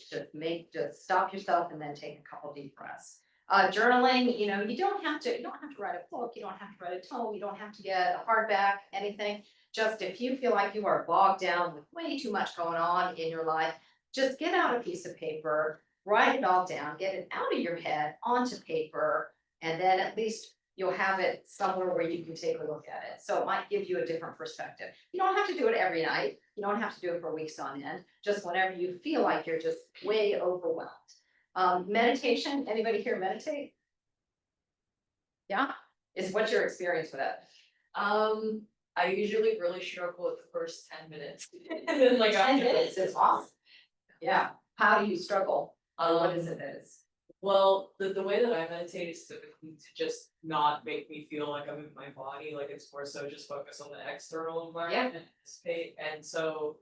C: Just stop yourself and then take a couple deep breaths. Journaling, you don't have to write a book, you don't have to write a tome, you don't have to get a hardback, anything. Just if you feel like you are bogged down with way too much going on in your life, just get out a piece of paper, write it all down, get it out of your head onto paper, and then at least you'll have it somewhere where you can take a look at it. So it might give you a different perspective. You don't have to do it every night. You don't have to do it for weeks on end, just whenever you feel like you're just way overwhelmed. Meditation, anybody here meditate? Yeah, what's your experience with it?
F: I usually really struggle with the first 10 minutes. And then
C: 10 minutes is awesome. Yeah, how do you struggle? What is it that is?
F: Well, the way that I meditate is typically to just not make me feel like I'm in my body, like it's more so just focus on the external environment and participate. And so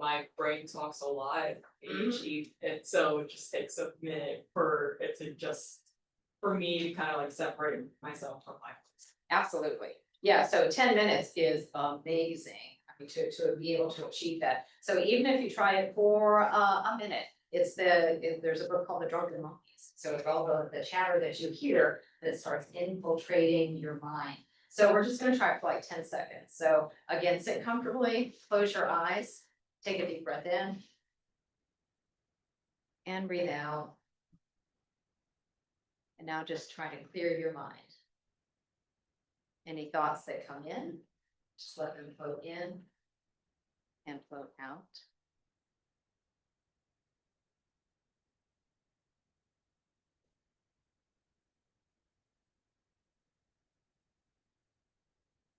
F: my brain talks a lot, ADHD, and so it just takes a minute for it to for me to kind of like separate myself from my voice.
C: Absolutely. Yeah, so 10 minutes is amazing. I mean, to be able to achieve that. So even if you try it for a minute, there's a book called The Drunken Monkeys. So it's all the chatter that you hear that starts infiltrating your mind. So we're just gonna try for like 10 seconds. So again, sit comfortably, close your eyes, take a deep breath in. And breathe out. And now just try to clear your mind. Any thoughts that come in, just let them float in and float out.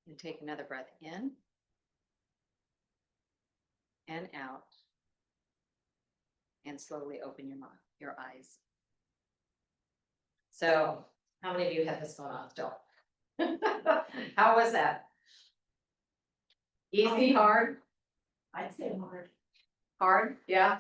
C: And take another breath in and out. And slowly open your eyes. So, how many of you have this going on still? How was that? Easy, hard?
F: I'd say hard.
C: Hard, yeah.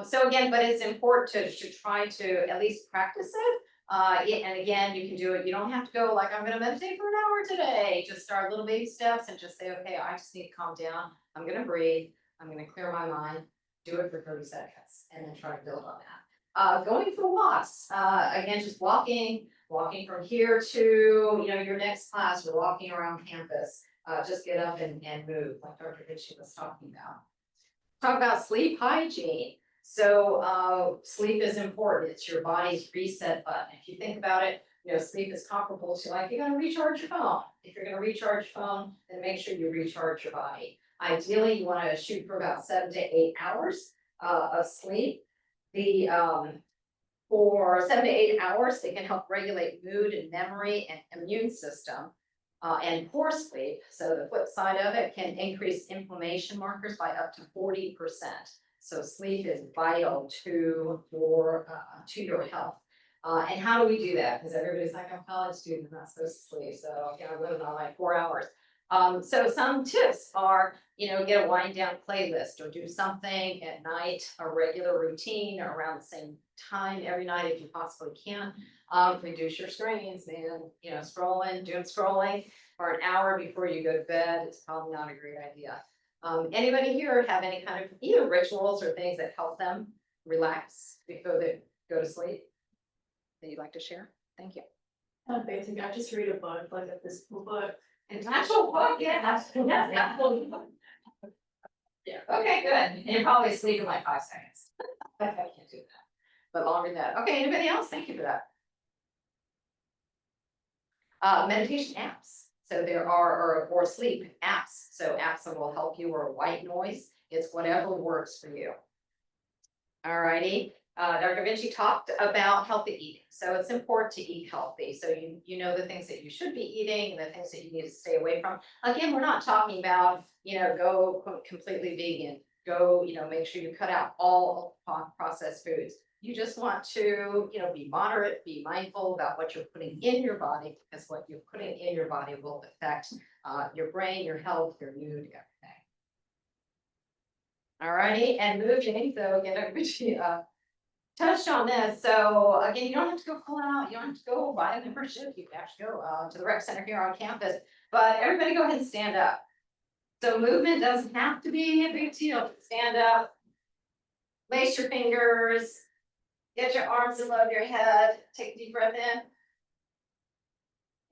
C: So again, but it's important to try to at least practice it. And again, you can do it. You don't have to go like, I'm gonna meditate for an hour today. Just start little baby steps and just say, okay, I just need to calm down. I'm gonna breathe. I'm gonna clear my mind. Do it for 30 seconds and then try to build on that. Going for walks, again, just walking from here to, your next class, or walking around campus. Just get up and move, like Dr. Vinci was talking about. Talk about sleep hygiene. So sleep is important. It's your body's reset button. If you think about it, sleep is comparable to like, you're gonna recharge your phone. If you're gonna recharge your phone, then make sure you recharge your body. Ideally, you wanna shoot for about 7 to 8 hours of sleep. For 7 to 8 hours, they can help regulate mood and memory and immune system. And poor sleep, so the flip side of it, can increase inflammation markers by up to 40%. So sleep is vital to your health. And how do we do that? Because everybody's like, I'm a college student, I'm not supposed to sleep, so I'm living on like 4 hours. So some tips are, get a wind down playlist or do something at night, a regular routine around the same time every night if you possibly can. Reduce your screens and, doom scrolling for an hour before you go to bed. It's probably not a great idea. Anybody here have any kind of either rituals or things that help them relax before they go to sleep that you'd like to share? Thank you.
F: Basic, I just read a book, like a physical book.
C: An actual book, yeah, absolutely. Yeah, okay, good. And you're probably asleep in like 5 seconds. I can't do that. But longer than that. Okay, anybody else? Thank you for that. Meditation apps. So there are, or sleep apps. So apps that will help you, or white noise. It's whatever works for you. Alrighty. Dr. Vinci talked about healthy eating. So it's important to eat healthy. So you know the things that you should be eating and the things that you need to stay away from. Again, we're not talking about, go completely vegan. Go, make sure you cut out all processed foods. You just want to, be moderate, be mindful about what you're putting in your body, because what you're putting in your body will affect your brain, your health, your mood, everything. Alrighty, and moving, so again, Dr. Vinci touched on this. So again, you don't have to go pull out, you don't have to go buy a membership, you can actually go to the rec center here on campus, but everybody go ahead and stand up. So movement doesn't have to be a big deal. Stand up, lace your fingers, get your arms above your head, take a deep breath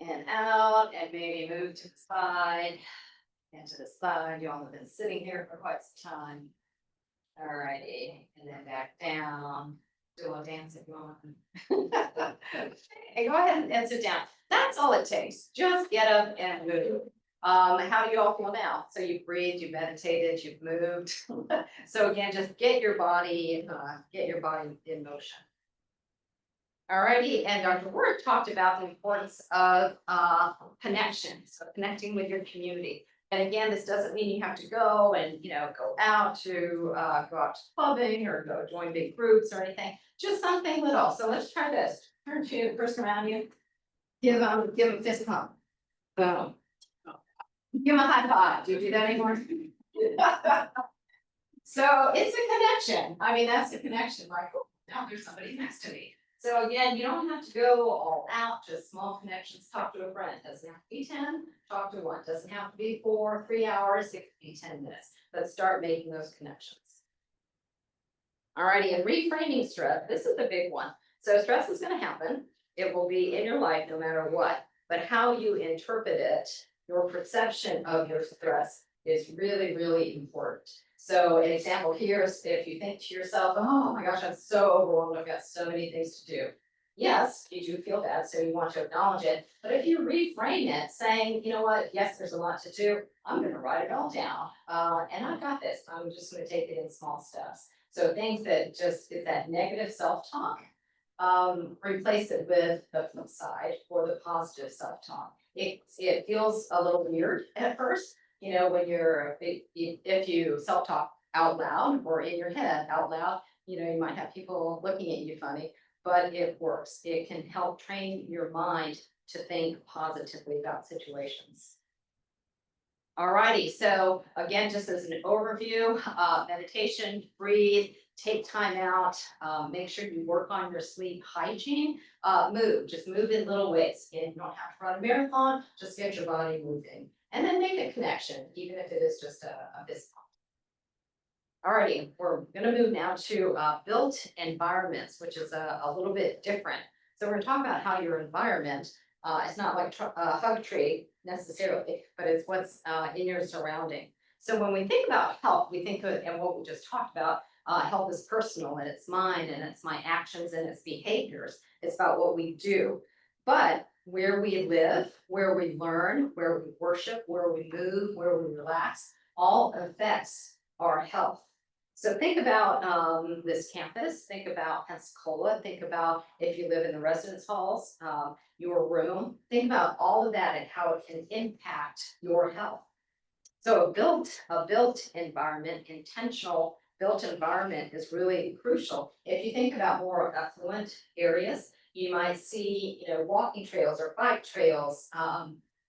C: in and out, and maybe move to the side and to the side. You all have been sitting here for quite some time. Alrighty, and then back down. Do a little dance if you want. And go ahead and sit down. That's all it takes. Just get up and move. How do you all feel now? So you've breathed, you've meditated, you've moved. So again, just get your body in motion. Alrighty, and Dr. Wirth talked about the importance of connection, so connecting with your community. And again, this doesn't mean you have to go and go out to clubbing or go join big groups or anything. Just something little. So let's try this. Turn to the person around you. Give them a fist pump. Boom. Give them a high five. Do you do that anymore? So it's a connection. I mean, that's a connection. Like, oh, now there's somebody next to me. So again, you don't have to go all out, just small connections. Talk to a friend. Doesn't have to be 10. Talk to one. Doesn't have to be 4, 3 hours. It could be 10 minutes. But start making those connections. Alrighty, and reframing stress. This is the big one. So stress is going to happen. It will be in your life no matter what. but how you interpret it, your perception of your stress is really, really important. So an example here is if you think to yourself, oh my gosh, I'm so overwhelmed, I've got so many things to do. Yes, you do feel bad, so you want to acknowledge it, but if you reframe it, saying, you know what, yes, there's a lot to do, I'm gonna write it all down, and I've got this, I'm just gonna take it in small steps. So things that just is that negative self-talk, replace it with the flip side or the positive self-talk. It feels a little weird at first, you know, when if you self-talk out loud or in your head out loud, you know, you might have people looking at you funny, but it works. It can help train your mind to think positively about situations. Alrighty, so again, just as an overview, meditation, breathe, take time out, make sure you work on your sleep hygiene, just move in little ways. And you don't have to run a marathon, just get your body moving. And then make a connection, even if it is just a fist bump. Alrighty, we're gonna move now to built environments, which is a little bit different. So we're gonna talk about how your environment, it's not like a hug tree necessarily, but it's what's in your surrounding. So when we think about health, we think of, and what we just talked about, health is personal and it's mine and it's my actions and it's behaviors. It's about what we do. But where we live, where we learn, where we worship, where we move, where we relax, all affects our health. So think about this campus, think about Pensacola, think about if you live in the residence halls, your room, think about all of that and how it can impact your health. So a built environment, intentional built environment is really crucial. If you think about more affluent areas, you might see, you know, walking trails or bike trails,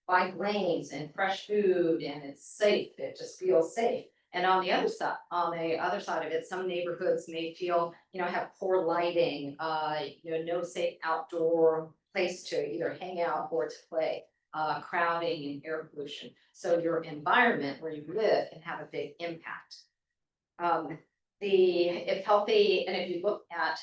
C: bike lanes and fresh food, and it's safe, it just feels safe. And on the other side of it, some neighborhoods may feel, you know, have poor lighting, you know, no safe outdoor place to either hang out or to play, crowding and air pollution. So your environment where you live can have a big impact. If healthy, and if you look at,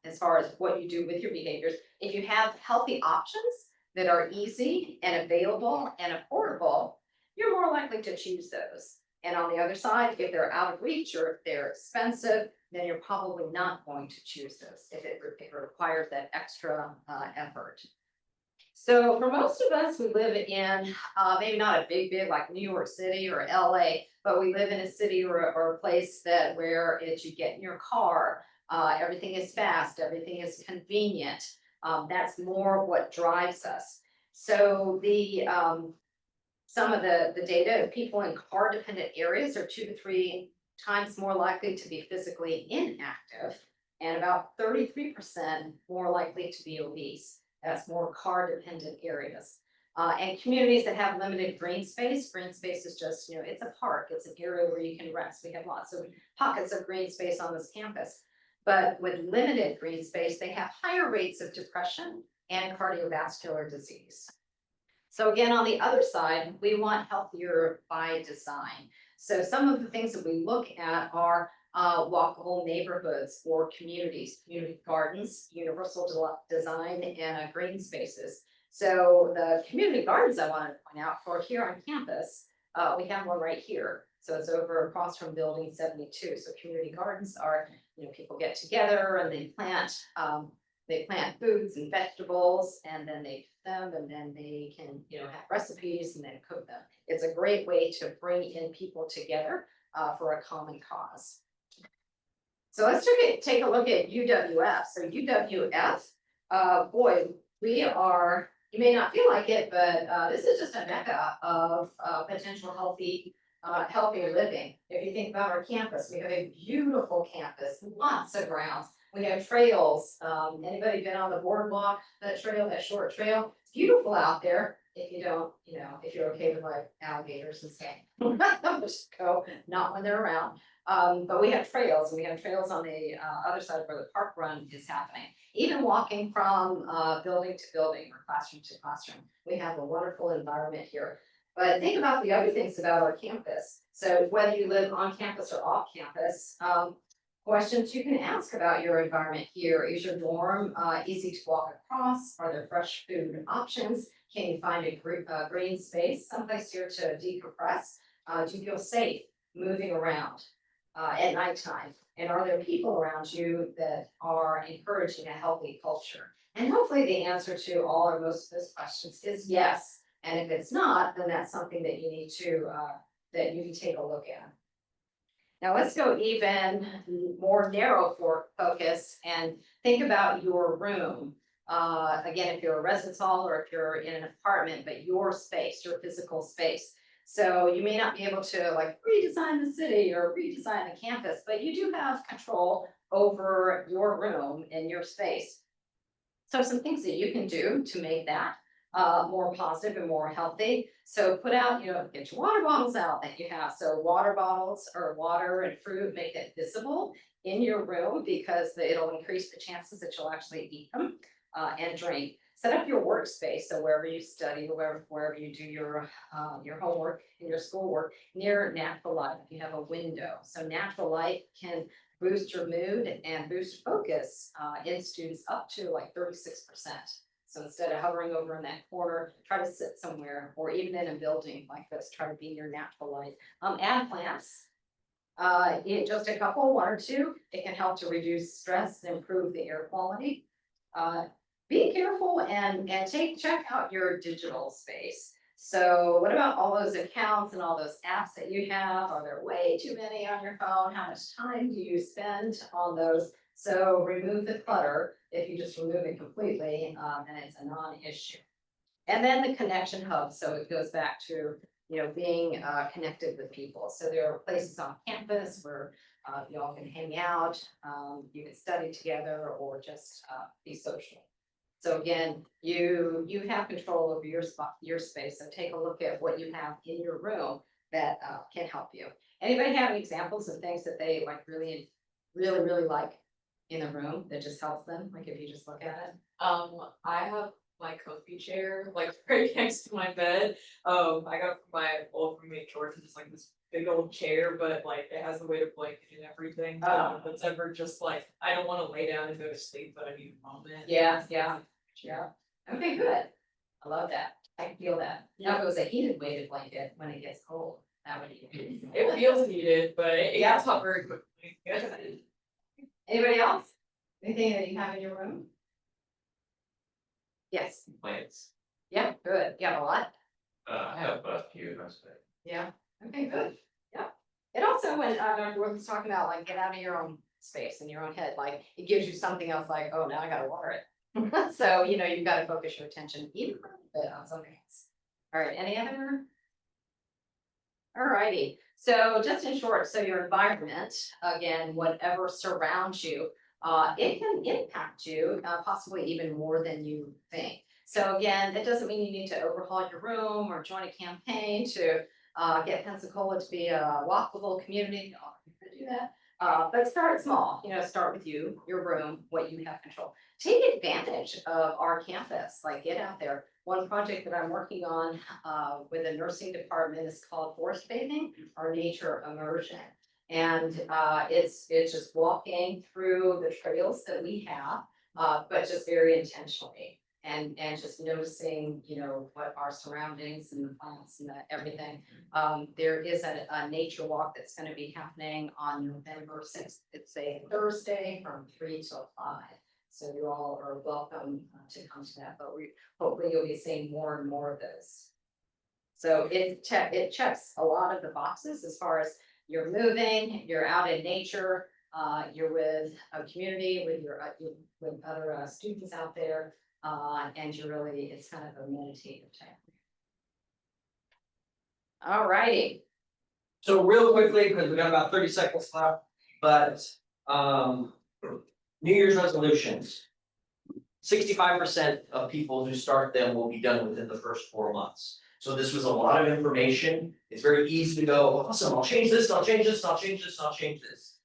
C: as far as what you do with your behaviors, if you have healthy options that are easy and available and affordable, you're more likely to choose those. And on the other side, if they're out of reach or if they're expensive, then you're probably not going to choose those if it requires that extra effort. So for most of us, we live in maybe not a big like New York City or LA, but we live in a city or a place that where it's you get in your car, everything is fast, everything is convenient. That's more of what drives us. So some of the data of people in car dependent areas are 2 to 3 times more likely to be physically inactive and about 33% more likely to be obese. That's more car dependent areas. And communities that have limited green space is just, you know, it's a park, it's an area where you can rest. We have lots of pockets of green space on this campus, but with limited green space, they have higher rates of depression and cardiovascular disease. So again, on the other side, we want healthier by design. So some of the things that we look at are walkable neighborhoods or communities, community gardens, universal design, and green spaces. So the community gardens I want to point out for here on campus, we have one right here. So it's over across from building 72. So community gardens are, you know, people get together and they plant foods and vegetables, and then they cook them, and then they can, you know, have recipes and then cook them. It's a great way to bring in people together for a common cause. So let's take a look at UWF. So UWF, boy, we are, you may not feel like it, but this is just a mecca of potential healthier living. If you think about our campus, we have a beautiful campus, lots of grounds. We have trails. Anybody been on the boardwalk, that short trail? It's beautiful out there. If you don't, you know, if you're okay with like alligators and stuff, just go, not when they're around. But we have trails, and we have trails on the other side where the park run is happening. Even walking from building to building or classroom to classroom, we have a wonderful environment here. But think about the other things about our campus. So whether you live on campus or off campus, Questions you can ask about your environment here. Is your dorm easy to walk across? Are there fresh food options? Can you find a green space, someplace here to decompress? Do you feel safe moving around at nighttime? And are there people around you that are encouraging a healthy culture? And hopefully the answer to all or most of those questions is yes. And if it's not, then that's something that you need to, that you can take a look at. Now let's go even more narrow for focus and think about your room. Again, if you're a residence hall or if you're in an apartment, but your space, your physical space. So you may not be able to like redesign the city or redesign the campus, but you do have control over your room and your space. So some things that you can do to make that more positive and more healthy. So put out, get your water bottles out that you have. So water bottles or water and fruit, make it visible in your room because it'll increase the chances that you'll actually eat them and drink. Set up your workspace. So wherever you study, wherever you do your homework and your schoolwork, near natural light. You have a window. So natural light can boost your mood and boost focus in students up to like 36%. So instead of hovering over in that corner, try to sit somewhere, or even in a building like this, try to be near natural light. Add plants. Just a couple, one or two, it can help to reduce stress and improve the air quality. Be careful and check out your digital space. So what about all those accounts and all those apps that you have? Are there way too many on your phone? How much time do you spend on those? So remove the clutter. If you just remove it completely, then it's a non-issue. And then the connection hub. So it goes back to, being connected with people. So there are places on campus where y'all can hang out, you can study together or just be social. So again, you have control over your space. So take a look at what you have in your room that can help you. Anybody have examples of things that they like really like in the room that just helps them? Like if you just look at it.
F: I have my comfy chair like right next to my bed. I got it from my old roommate Jordan, just like this big old chair, but like it has the weight of blanket and everything. That's ever just like I don't want to lay down and go to sleep, but I need a moment.
C: Yeah. Okay, good. I love that. I feel that. Now if it was a heated weighted blanket when it gets cold, that would be.
F: It feels heated, but it gets hot very quickly.
C: Anybody else? Anything that you have in your room? Yes.
G: Plants.
C: Yeah, good. You have a lot?
G: I have a few, I say.
C: Yeah. Okay, good. Yeah. It also, when Dr. Wirth was talking about like get out of your own space in your own head, like it gives you something else like, oh, now I gotta water it. So, you've got to focus your attention even a bit on something else. All right, any other? All righty. So just in short, so your environment, again, whatever surrounds you, it can impact you possibly even more than you think. So again, that doesn't mean you need to overhaul your room or join a campaign to get Pensacola to be a walkable community. You could do that. But start small, start with you, your room, what you have control. Take advantage of our campus, like get out there. One project that I'm working on with the nursing department is called forest bathing or nature immersion. And it's just walking through the trails that we have, but just very intentionally. And just noticing, what our surroundings and the plants and everything. There is a nature walk that's going to be happening on November 6th. It's a Thursday from 3 till 5. So you all are welcome to come to that, but hopefully you'll be seeing more and more of those. So it checks a lot of the boxes as far as you're moving, you're out in nature, you're with a community, with other students out there. And it's kind of a meditative type. All righty.
B: So real quickly, because we got about 30 seconds left, but New Year's resolutions. 65% of people who start them will be done within the first 4 months. So this was a lot of information. It's very easy to go, awesome, I'll change this, I'll change this, I'll change this, I'll change this.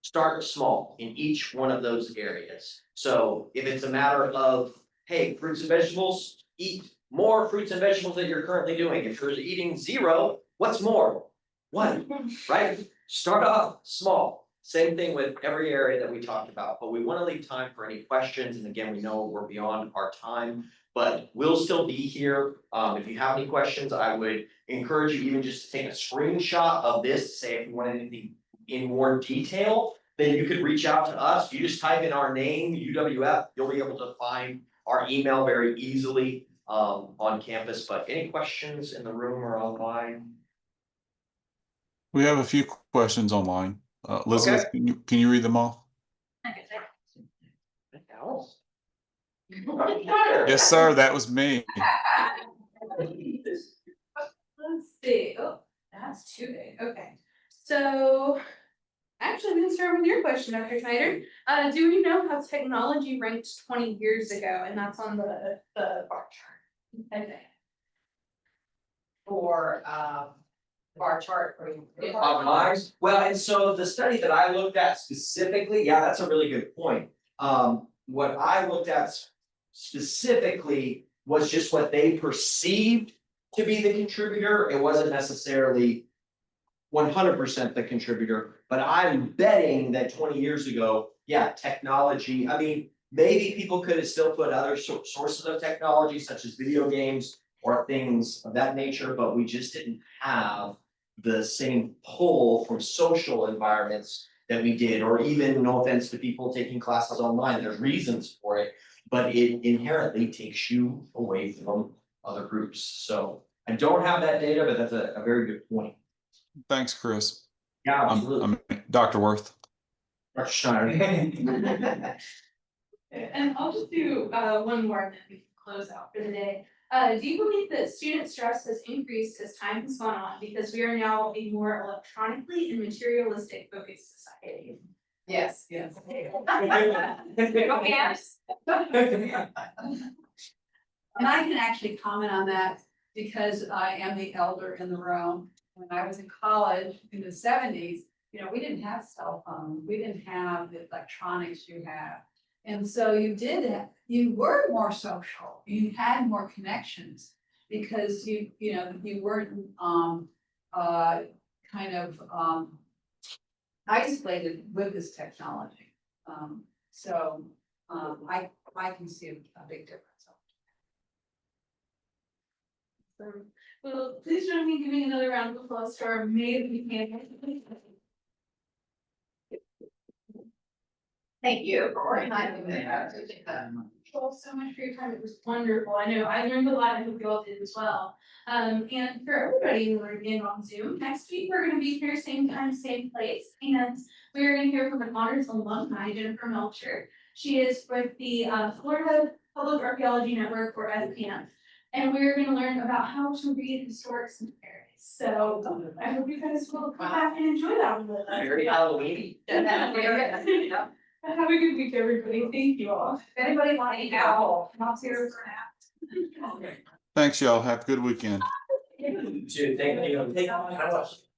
B: Start small in each one of those areas. So if it's a matter of, hey, fruits and vegetables, eat more fruits and vegetables than you're currently doing. If you're eating 0, what's more? 1, right? Start off small. Same thing with every area that we talked about, but we want to leave time for any questions. And again, we know we're beyond our time, but we'll still be here. If you have any questions, I would encourage you even just to take a screenshot of this, say if you want anything in more detail, then you could reach out to us. You just type in our name, UWF, you'll be able to find our email very easily on campus. But any questions in the room or online?
H: We have a few questions online. Elizabeth, can you read them all? Yes, sir, that was me.
A: Let's see, oh, that's too big, okay. So, actually, we can start with your question, Dr. Schneider. Do we know how technology ranked 20 years ago? And that's on the bar chart. Okay.
C: For, bar chart or.
B: Ours, well, and so the study that I looked at specifically, yeah, that's a really good point. What I looked at specifically was just what they perceived to be the contributor. It wasn't necessarily 100% the contributor, but I'm betting that 20 years ago, yeah, technology, I mean, maybe people could have still put other sources of technology such as video games or things of that nature, but we just didn't have the same pull from social environments that we did, or even, no offense to people taking classes online, there's reasons for it, but it inherently takes you away from other groups. So I don't have that data, but that's a very good point.
H: Thanks, Chris.
B: Yeah, absolutely.
H: I'm Dr. Wirth.
B: Dr. Schneider.
A: And I'll just do one more and then we can close out for the day. Do you believe that student stress has increased as time has gone on because we are now a more electronically and materialistic focused society?
C: Yes, yes.
A: Yes.
D: And I can actually comment on that because I am the elder in the room. When I was in college in the 70s, you know, we didn't have cell phones, we didn't have the electronics you have. And so you were more social, you had more connections because you weren't kind of isolated with this technology. I can see a big difference.
A: Well, please join me in giving another round of applause to our amazing panel.
C: Thank you for
A: Well, so much for your time. It was wonderful. I know I learned a lot. I hope you all did as well. And for everybody who are in on Zoom, next week we're going to be here same time, same place. And we're going to hear from an honors alumni, Jennifer Melcher. She is with the Florida Public Archaeology Network, or FPN. And we're going to learn about how to read historic cemeteries. So I hope you guys will come back and enjoy that with us.
B: Very Halloween.
A: Have a good week, everybody. Thank you all. If anybody wants to eat apple, I'm here for an
H: Thanks, y'all. Have a good weekend.
B: Thank you.